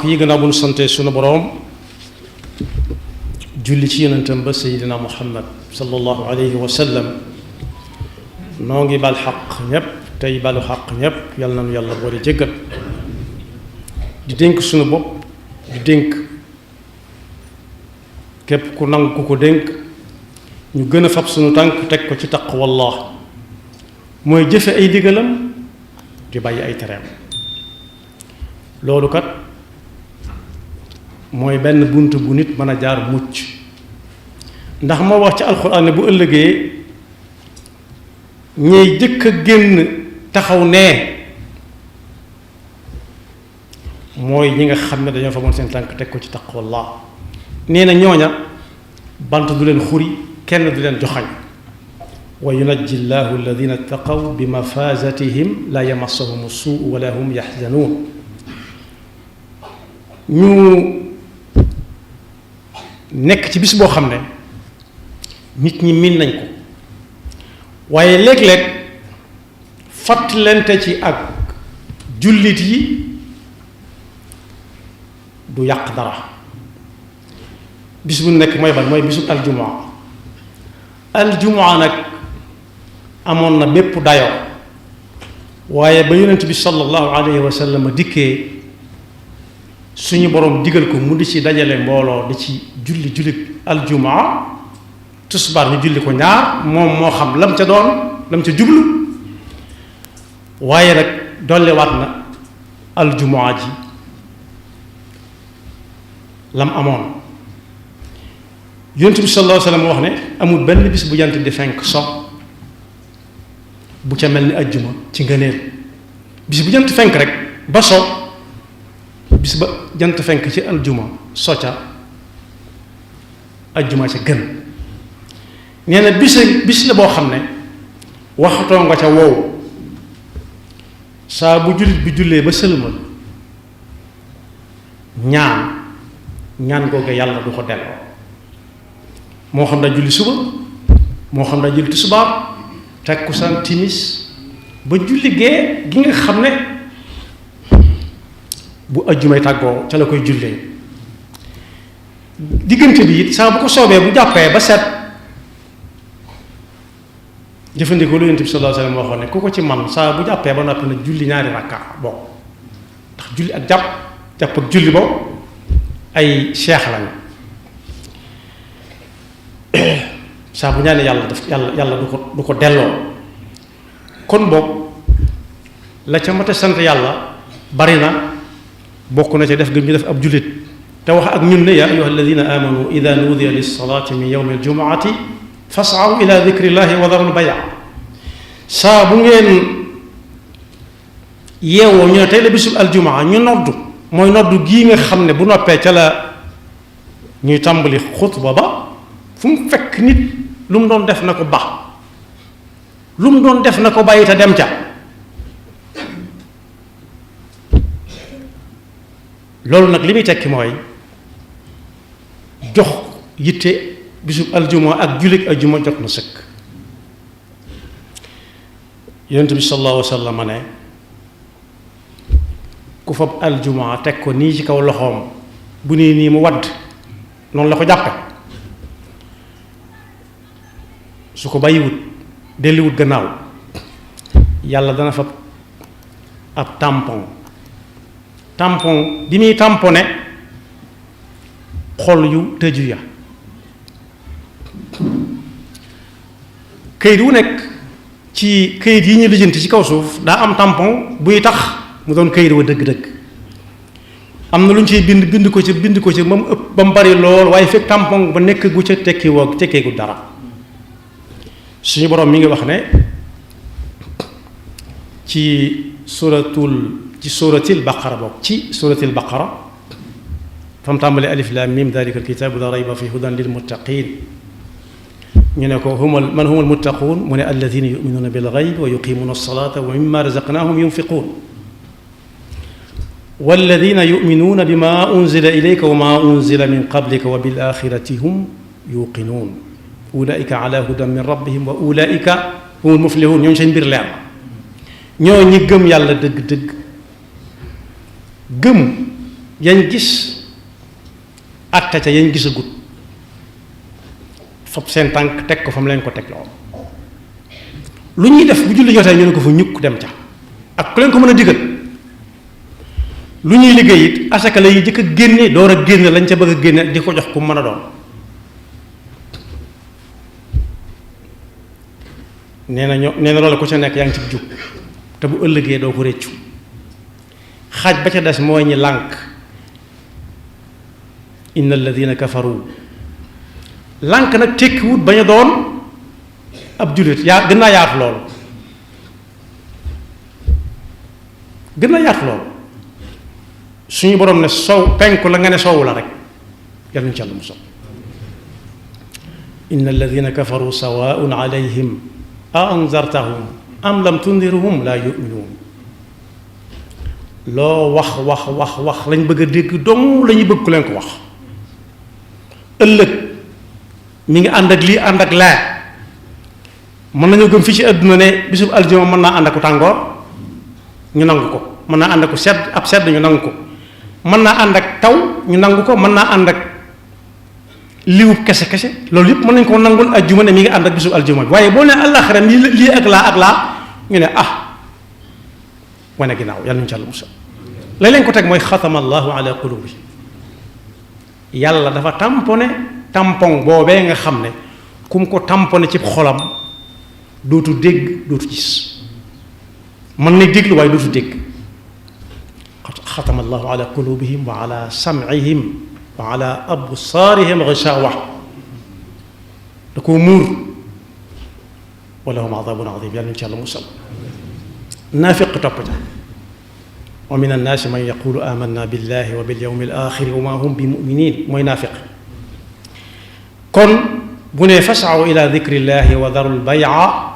yi gannaaw bu ñu sante sunu boroom julli ci yonentam ba Seydina Muhammad sallallahu alayhi wa sallam noo ngi bal xaq ñépp tey balu xaq ñépp yàlla nañu yàlla boole jéggal di dénk sunu bopp di dénk képp ku nangu ku ko dénk ñu gën a fab sunu tànk teg ko ci taqwallah mooy jëfe ay digalam di bàyyi ay tereem loolu kat mooy benn bunt bu nit mën a jaar mucc ndax moo wax ci alxuraan ne bu ëllëgee ñey jëkk a génn taxaw nee mooy ñi nga xam ne dañoo fa moon seen tànk teg ko ci taqwallah nee na ñooña bant du leen xuri kenn du leen joxañ wa yunajji llahu alladina ttaqaw bi mafazatihim la yamassahum suu wala hum yaxzanuun ñu nekk ci bis boo xam ne nit ñi miin nañ ko waaye léeg-léeg fàttalante ci ak jullit yi du yàq dara bis bu nekk mooy ban mooy bisu aljumaa nag amoon na bépp dayoo waaye ba yonent bi sallallahu alayhi wa sallam dikkee suñu boroom digal ko mu di ci dajale mbooloo di ci julli aljumaa tusbaar ñu julli ko ñaar moom moo xam lam ca doon lam ca jublu waaye nag dolliwaat na aljumaa ji lam amoon yonent bi sallallahu alayhi wa sallam wax ne amul benn bis bu jant di fenk so bu ca mel ni ajjuma ci ngëneel bis bu jant fenk rek ba so bis ba jant fenk ci aljuma so ca ajjuma ca gën nee na bis la boo xam ne waxatoo nga ca wow saa bu jullit bi jullee ba sëlmal ñaan googu yàlla du ko delloo moo xam daa julli suba moo xam daa julli tisbaar takkusaan timis ba julli gee gi nga xam ne bu ajjumay tàggoo ca la koy jullee diggante bi it saa bu ko soobee bu jàppee ba set jëfandikoo lu Yonent bi sallallahu alayhi wa sallam waxoon ne ku ko ci man saa bu jàppee ba noppi na julli ñaari rakka bokk ndax julli ak jàpp ak julli boobu ay cheikh lañu saa bu ñaanee yàlla du ko delloo kon boog la ca mate sant yàlla bari na bokk na ca def gën ñu def ab jullit te wax ak ñun ne yaa ayyuha alladina amanu ida nuudiya lilsalati min yawmi aljumuati fas'aw ila dikrillahi wa darul bay' saa bu ngeen yeewoo ñu ne tey la bisub aljumaa ñu noddu mooy noddu gii nga xam ne bu noppee ca la ñuy tàmbali xutba ba fu mu fekk nit lu mu doon def na ko baax lu mu doon def na ko bàyyi te dem ca loolu nag li muy tekki mooy jox yitte bisub aljuma ak jullit aljuma jot na sëkk yonent bi sallallahu alayhi wa sallam ne ku fab aljuma teg ko nii ci kaw loxoom bu nii mu wadd noonu la ko jàppe su ko bàyyiwut delliwut gannaaw yàlla dana fab ab tampon bi muy tamponné xol yu tëju ya këyit wu nekk ci këyit yi ñu lijjanti ci kaw suuf daa am tampon buy tax mu doon këyit wa dëgg-dëgg am na lu ñu ciy bind ko ci ba mu ëpp ba mu bari lool waaye fekk tampon ba nekk gu ca tekkeegu dara suñu boroom mi ngi wax ne ci suratil baqara bokk ci suratil baqara fam tàmbale alif lam mim dalika alkitabu la rayba fi hudan lil muttaqin ñu ne ko man hum almuttaquun mu ne alladina yuminuuna bil gayb wa yuqimuuna alsalata wa mimma razaqnahum yunfiquun walladina yuminuuna bima unzila ilayka wa ma unzila min qablika wa bil axirati hum yuqinuun ulaika ala hudan min rabbihim wa ulaika humul muflihun ñooñu seen mbir leer ñoo ñi gëm yàlla dëgg-dëgg gëm yañ gis atte ca yañ gisagut fab seen tànk teg ko fa mu leen ko teg lool lu ñuy def bu julli jotee ñu ne ko fa ñukk dem ca ak ku leen ko mën a digal lu ñuy liggéey it asaka la yi jëkk a génne door a génne lañ ca bëgg a génne di ko jox ku mën a doon nee na loolu ku ca nekk yaa ngi ci jub te bu ëllëgee doo ko réccu xaaj ba ca des mooy ñi lànk inna alladina kafaru lànk nag tekkiwut bañ a doon ab jullit yaa gën naa yaatu loolu gën naa yaatu loolu suñu borom ne sow penku la nga ne soowu la rek yàlla ñu ci Yàlla mu sow inna alladina kafaru sawaun alayhim a anzartahum am lam tundirhum laa yuminuun loo wax lañ bëgg a dégg dong la ñuy bëgg ku leen ko wax ëllëg mi ngi ànd ak lii ànd ak laa mën nañoo gëm fii ci àdduna ne bisub aljuma mën naa ànd ak tàngoor ñu nangu ko mën naa ànd ak sedd ñu nangu ko mën naa ànd ak taw ñu nangu ko mën naa ànd ak liwub kese loolu yëpp mën nañ ko nangul aljuma ne mi ngi ànd ak bisub aljuma bi waaye boo ne àllaaxira lii ak laa ñu ne wane ginnaaw yàlla ñu ci Yàlla musal la leen ko teg mooy xatama allahu ala qulubi yàlla dafa tampon boobee nga xam ne ku mu ko tamponé ci xolam dootu dégg dootu gis mën na déglu waaye dootu dégg xatama allahu ala qulubihim wa ala sam'ihim wa ala absaarihim gishawa da koo muur wa lahum adabun adim yàlla ñu ci Yàlla musal naafiq topp ca wa min annaasi man yaqulu amanna billahi wa bil yawmi al axiri wa ma hum bi muminin mooy naafiq kon bu ne fasaw ila dikrillahi wa darul bay'a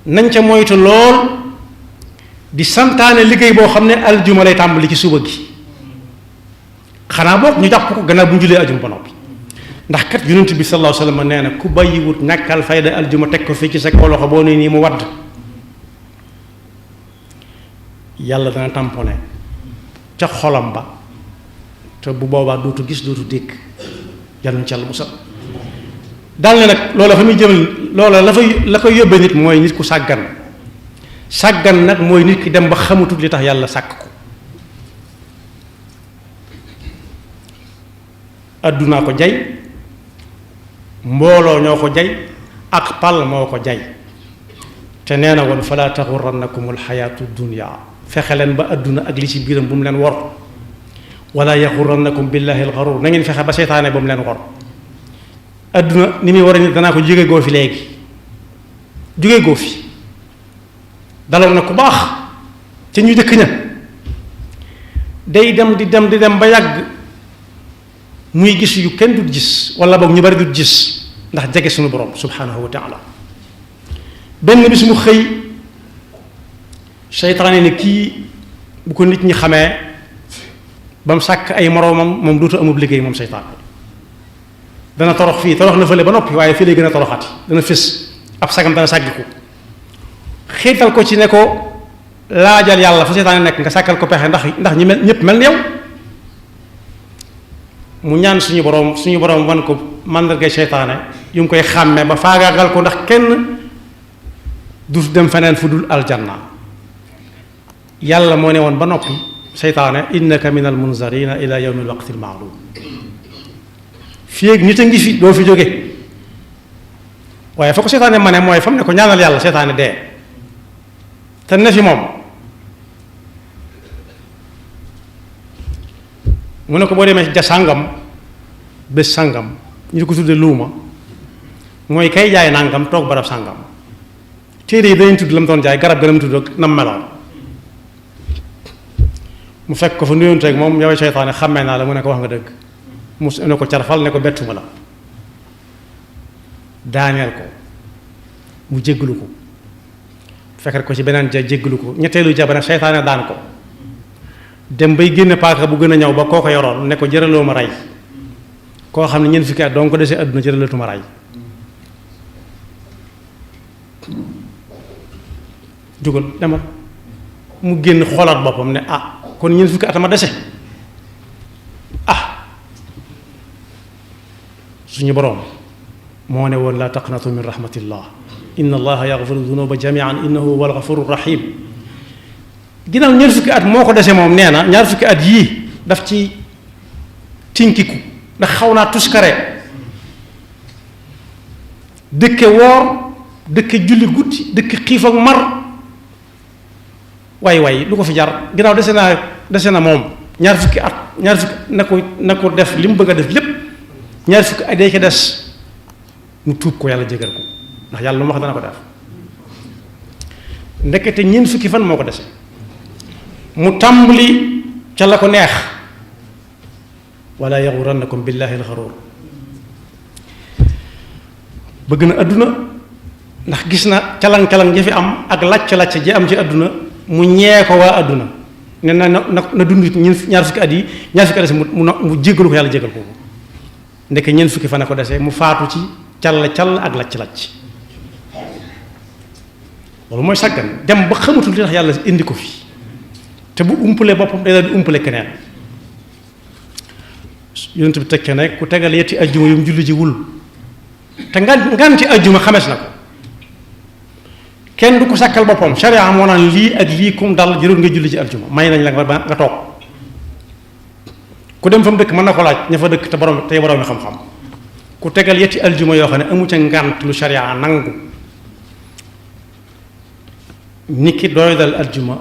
nañ ca moytu lool di santaane liggéey boo xam ne aljuma lay tàmbali ci suba gi xanaa boog ñu jàpp ko gannaaw bu ñu julee aljuma ba noppi ndax kat yonent bi sallallahu alayhi wa sallam nee na ku bàyyiwut ñàkkal fayda aljuma teg ko fii ci sa kaw loxo boo nee nii mu wadd yàlla dana tamponné ca xolam ba te bu boobaa dootu gis dootu dégg yàlla na ci Yàlla musal daal ne nag loola fa muy jëmal loola la koy yóbbee nit mooy nit ku sàggan nag mooy nit ki dem ba xamatut li tax yàlla sàkk ko addunaa ko jay mbooloo ñoo ko jay ak pal moo ko jay te nee na woon fala taxurannakum alxayaatu dunya fexe leen ba adduna ak li ci biiram bu mu leen wor wala yaxurannakum billahi alxarur na ngeen fexe ba seytaane bu mu leen wor adduna ni muy war a nit danaa ko jóge goo fi léegi jóge goo fi daloon na ku baax ca ñu jëkk ña day dem di dem ba yàgg muy gis yu kenn dut gis wala boog ñu bari dut gis ndax jege suñu borom subhanahu wa taala benn bis mu xëy seytaane ne kii bu ko nit ñi xamee ba mu sàkk ay moroomam moom dootu amub liggéey moom seytaan dana torox fii torox na fële ba noppi waaye fii lay gën a toroxati dana fés ab sagam dana sàggiku xiital ko ci ne ko laajal yàlla fa seytaane nekk nga sàkkal ko pexe ndax ñi mel ñëpp mel ni yow mu ñaan suñu borom wan ko màndargay seytaane yu mu koy xàmmee ba faagaagal ko ndax kenn du dem feneen fu dul aljanna yàlla moo ne woon ba noppi seytaane innaka min al munzarina ila yawmi al waqti al ma'lum fii ak nit a ngi fi doo fi jóge waaye fa ko seytaane ma ne mooy fa mu ne ko ñaanal yàlla seytaane dee te ne fi moom mu ne ko boo demee ja sàngam bés sàngam ñu di ko tudde luuma mooy kay jaay nàngam toog barab sàngam téere yi dañuy tudd la mu doon jaay garab gën a mu tudd ak nam meloon mu fekk ko fa nuyonteeg moom yow seytaane xàmmee naa la mu ne ko wax nga dëgg mu ne ko carfal ne ko bettuma la daaneel ko mu jéggalu ko fekk ko ci beneen ja jéggalu ko ñetteelu ja ba nag seytaane daan ko dem bay génne paaka bu gën a ñëw ba koo ko yoroon ne ko jëraloo ma rey koo xam ne ñeent fukki at donc ko desee àdduna jëralatuma rey jógal demal mu génn xoolaat boppam ne kon ñeent fukki atama dese suñu borom moo ne woon laa taqnatu min rahmatillah inna allaha yaghfiru dunuba jamian innahu huwal ghafurur rahim ginnaaw ñaar fukki at moo ko dese moom nee na ñaar fukki at yii daf ci tinkiku ndax xaw naa tuskare dëkke woor dëkke julli guddi dëkke xiif ak mar waay lu ko fi jar ginnaaw dese na moom ñaar fukki at na ko def li mu bëgg a def lépp ñaar fukki at day ca des mu tuub ko yàlla jégal ko ndax yàlla lu mu wax dana ko def ndekete ñeent fukki fan moo ko dese mu tàmbali ca la ko neex wala yaxurannakum billahi alxaruur bëgg na adduna ndax gis na calang-calang ji fi am ak lacc-lacc ji am ci adduna mu ñee ko waa adduna ne na dund ñaar fukki at yi ñaar fukki at dese mu jéggalu ko yàlla jégal ko ndeke ñeent fukki fan a ko dese mu faatu ci call ak lacc-lacc loolu mooy sàggan dem ba xamatul li tax yàlla indi ko fi te bu umpalee boppam day daal di umpale keneen yonent bi tekkee ne ku tegal yetti ajjuma yu mu julli ji wul te nganti ajjuma xamees na ko kenn du ko sàkkal boppam sharia moo naan lii ak lii kum dal jërul nga julli ci ajjuma may nañ la nga toog ku dem fa mu dëkk mën na ko laaj ña fa dëkk te borom mi xam-xam ku tegal yetti aljuma yoo xam ne amu ca ngant lu sharia nangu nit ki dooy dal aljuma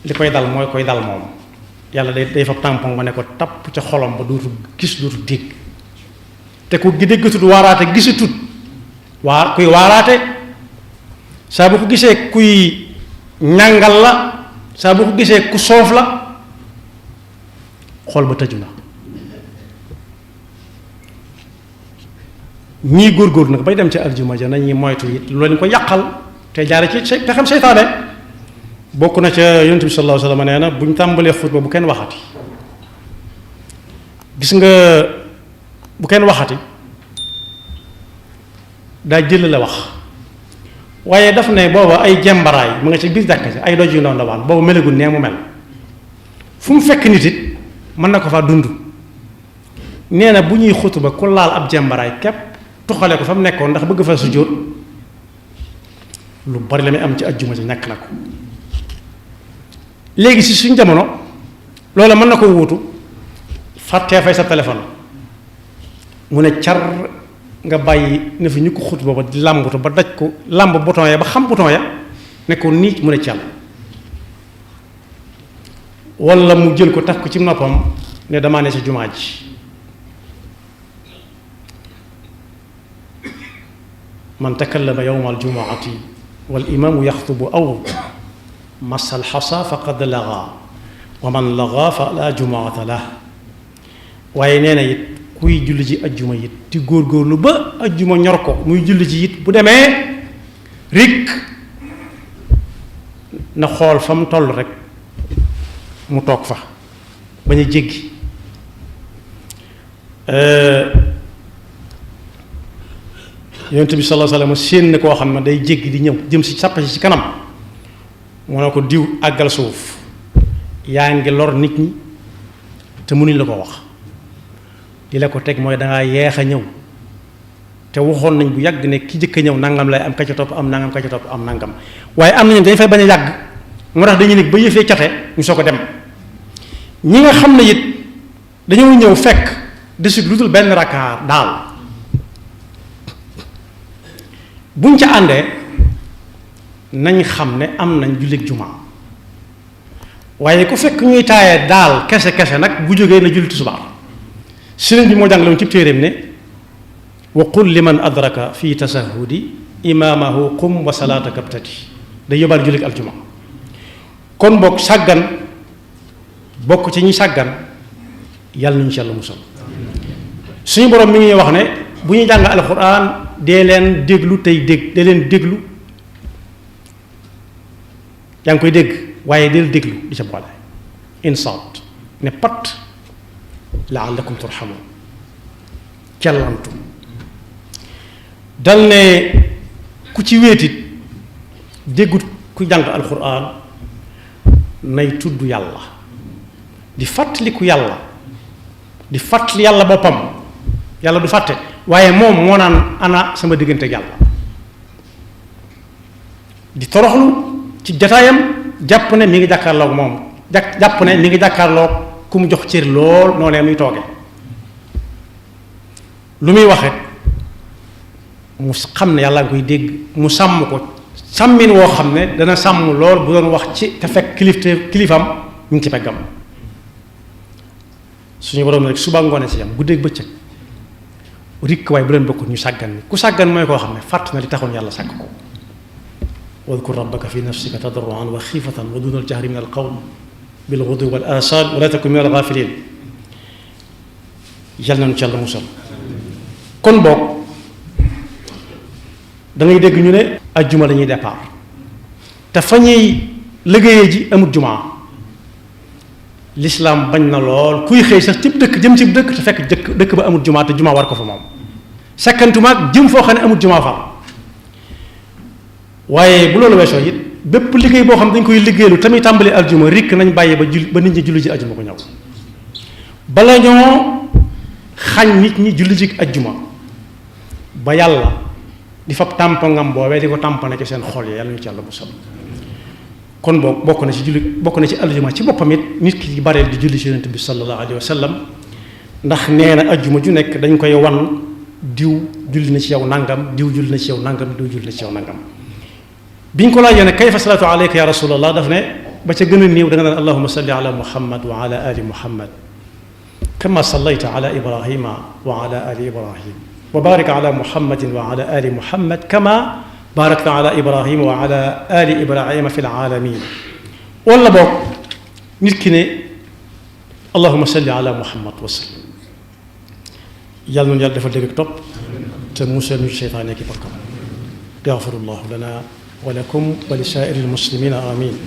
li koy dal mooy koy dal moom yàlla day fa tampon ba ne ko tapp ca xolom ba dootu gis dootu dégg te ku déggatut waaraate gisatut kuy waaraate saa bu ko gisee kuy ñàngal la saa bu ko gisee ku soof la xol ba tëju na ñii góorgóorlu nag bay dem ci aljuma ja nañuy moytu it lu leen ko yàqal te jaare ci te xam seytaane bokk na ca yonent bi sallallahu alayhi wa sallam nee na bu ñu tàmbalee xutba bu kenn waxati gis nga bu kenn waxati daa jël la wax waaye daf ne booba ay jembaraay mu nga ci biir jàkka ci ay doj yu ndaw ndawaan booba melagul nee mu mel fu mu fekk nit it mën na ko faa dund nee na bu ñuy xutba ku laal ab jembaraay képp tuxale ko fa mu nekkoon ndax bëgg fa sujjóot lu bari la muy am ci ajjuma ci ñàkk na ko léegi si suñ jamono loola mën na ko wuutu fàttee fay sa téléphone mu ne car nga bàyyi ne fi ñu ko xutba ba di làmbatu ba daj ko làmb bouton ya ba xam bouton ya ne ko nii mu ne cal walla mu jël ko taf ko ci noppam ne damaa ne ci jumaa ji man takallama yawma aljumaati wal imaamu yaxtubu aw masal xasa faqad laga wa man laga fa la jumaata la waaye nee na it kuy julli ji ajjuma it di góorgóorlu ba ajjuma ñor ko muy julli ji it bu demee rik na xool fa mu toll rek mu toog fa bañ a jéggi yonent bi sallallahu alayhi wa sallam séen ne koo xam ne day jéggi di ñëw jëm si sàpp si ci kanam mu ne ko diw àggal suuf yaa ngi lor nit ñi te mënuñ la ko wax li la ko teg mooy dangaa yeex a ñëw te waxoon nañ bu yàgg ne ki jëkk a ñëw nangam lay am ka ca topp am nangam ka ca topp am nangam waaye am nañu dañ fay bañ a yàgg moo tax dañuy nekk ba yëfee cate ñu soo ko dem ñi nga xam ne it dañoo ñëw fekk desut lu dul benn rakkaar daal buñ ca àndee nañ xam ne am nañ jullit jumaa waaye ku fekk ñuy taaye daal kese nag bu jógee na julli tisbaar sëriñ bi moo jàngale woon ci téeréem ne wa qul liman adraka fi tasahudi imaamahu qum wa salaataka btati day yóbbaal jullit aljuma kon bokk sàggan bokk ci ñi sàggan yàlla nañu ci yàlla musal suñu borom mi ngi wax ne bu ñuy jàng alxuraan dee leen déglu tey dee leen déglu yaa ngi koy dégg waaye deel déglu di ca boole insaat ne pat laallakum turhamun cellantu dal ne ku ci wéetit déggut ku jàng alxuraan nay tudd yàlla di fàttaliku yàlla di fàttali yàlla boppam yàlla du fàtte waaye moom moo naan ana sama diggante ak yàlla di toroxlu ci jataayam jàpp ne mi ngi jàkkaarloog moom jàpp ne mi ngi jàkkaarloog ku mu jox cër lool noonee muy tooge lu muy waxe mu xam ne yàlla nga koy dégg mu sàmm ko sàmmin woo xam ne dana sàmm lool bu doon wax ci te fekk kilifam ñu ngi ci peggam suñu borom rek suba ngoone si yam guddeeg bëccëg rikk waaye bu leen bokk ñu sàggan ni ku sàggan mooy koo xam ne fàtt na li taxoon yàlla sàkk ko wadkur rabbaka fi nafsika tadarruan wa xiifatan wa duna aljahri min alqawl bilghudu wal asal wa la takun min alghafilin yal nañu ci yàlla musal kon boog da ngay dégg ñu ne ajjuma la ñuy départ te fa ñuy liggéeyee ji amut jumaa lislaam bañ na lool kuy xëy sax cib dëkk jëm cib dëkk te fekk dëkk ba amut jumaa te jumaa war ko fa moom sakkantumaag jëm foo xam ne amut jumaa fa waaye bu loolu weesoo it bépp liggéey boo xam ne dañ koy liggéeylu tamit tàmbali aljuma rikk nañ bàyyi ba nit ñi julli ji aljuma ko ñëw bala ñoo xañ nit ñi julli ji aljuma ba yàlla di fab tàmpangam boobee di ko tàmpane ci seen xol yi yàlla ñu ci yàlla bu sol kon boog bokk na ci aljuma ci boppam it nit ki bareel di julli ci yonent bi sallallahu alayhi wa sallam ndax nee na aljuma ju nekk dañ koy wan diw julli na ci yow nangam diw julli na ci yow nangam diw julli na ci yow nangam biñ ko laajee ne kayfa salaatu alayka ya rasulallah daf ne ba ca gën a néew da nga naan allahuma salli ala muhammad wa ala ali muhammad kama sallayta ala ibrahima wa ala ali ibrahim wa barik ala muhammadin wa ala ali muhammad kama barakta ala ibrahima wa ala ali ibrahima fi lalamin wala boog nit ki ne allahuma salli ala muhammad wa sallim yàlla noonu yàlla dafa dégg topp te musal ñu seytaane ki barkam yaxfirullahu lana wa lakum wa li saa'iri lmuslimina amin